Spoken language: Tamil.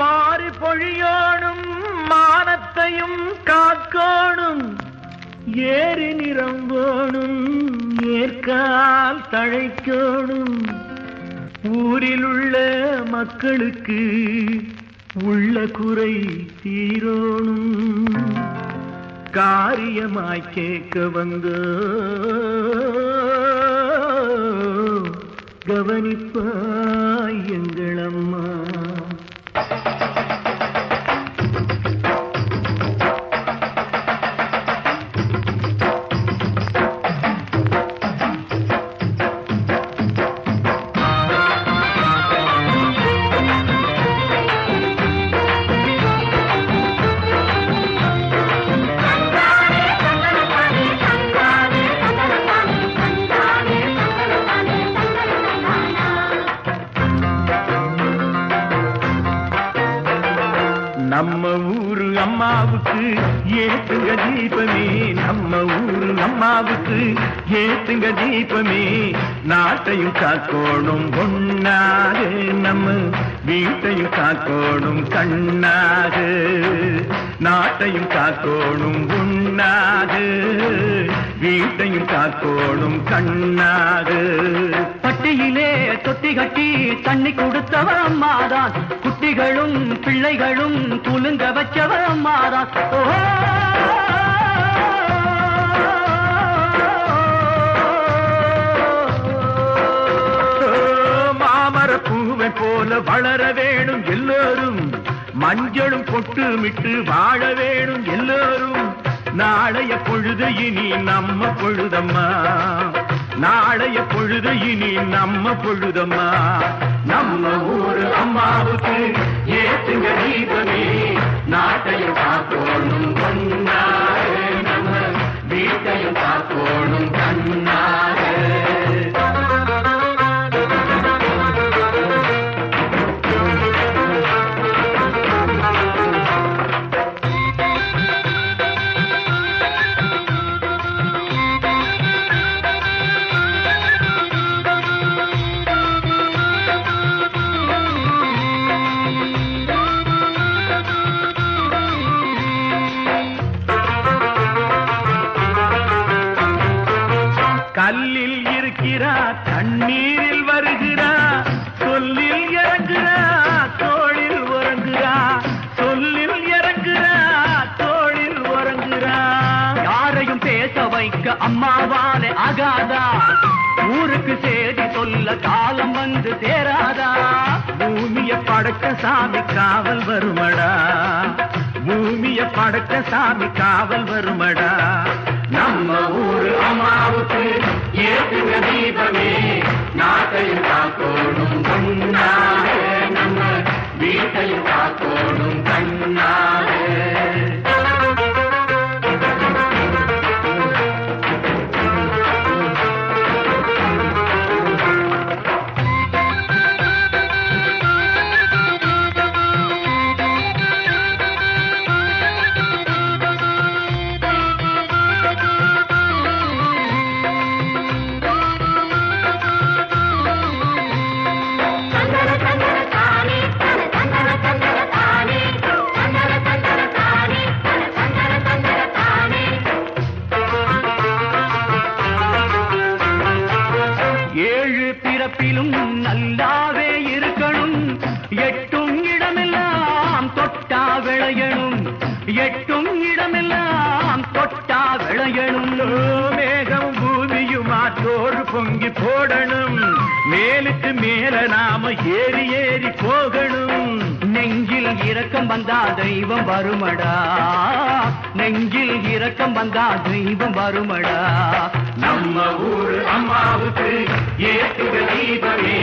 மாறி பொழியோனும் மானத்தையும் காக்கோணும், ஏறி நிறம்போனும் ஏற்கால் தழைக்கோணும். ஊரில் உள்ள மக்களுக்கு உள்ள குறை தீரோணும். காரியமாய் கேட்க வந்து கவனிப்பாய் எங்களம்மா. நம்ம ஊரு அம்மாவுக்கு ஏத்துங்க தீபமே, நம்ம ஊரு அம்மாவுக்கு ஏத்துங்க தீபமே. நாட்டையும் காக்கோணும் ஒன்னாக, நம்ம வீட்டையும் காக்கோணும் கண்ணாக. நாட்டையும் காக்கோணும் ஒன்னாக, வீட்டையும் காக்கோணும் கண்ணாக. பட்டியிலே தொட்டி கட்டி தண்ணி கொடுத்தவ அம்மாதான், குட்டிகளும் பிள்ளைகளும் துலுங்க வச்சவ அம்மாதான். மாமர பூவை போல வளர வேணும் எல்லோரும், மஞ்சளும் பொட்டுமிட்டு வாழ வேணும் எல்லோரும். நாளைய பொழுது இனி நம்ம பொழுதம்மா, நாளைய பொழுது இனி நம்ம பொழுதம்மா. நம்ம ஊரு அம்மாவுக்கு ஏத்துங்க தீபமே, நாட்டையும் காக்கோணும் கண்ணாக, நம்ம வீட்டையும் காக்கோணும் கண்ணாக. கல்லில் இருக்கிறா தண்ணீரில் வருகிறா, சொல்லில் இறங்குறா தோளில் உறங்குறா, சொல்லில் இறங்குறா தோளில் உறங்குறா. யாரையும் பேச வைக்க அம்மாவாலே ஆகாதா, ஊருக்கு சேதி சொல்ல காலம் வந்து சேராதா. பூமிய படைச்ச சாமி காவல் வருமடா, பூமிய படைச்ச சாமி காவல் வருமடா. நம்ம ஊரு அம்மாவுக்கு ஏத்துங்க தீபமே, நாட்டையும் காக்கோணும் கண்ணாக, நம்ம வீட்டையும் காக்கோணும் கண்ணாக. பிறப்பிலும் நல்லாவே இருக்கணும், எட்டும் இடமெல்லாம் தொட்டா விளையணும், எட்டும் இடமெல்லாம் தொட்டா விளையணும். மேகம் பூமியும் ஆற்றோடு பொங்கி போடணும், மேலுக்கு மேல நாம ஏறி ஏறி போகணும். நெஞ்சில் இரக்கம் வந்தா தெய்வம் வருமடா, நெஞ்சில் இரக்கம் வந்தா தெய்வம் வருமடா. நம்ம ஊரு அம்மாவுக்கு ஏத்துக தீபமே,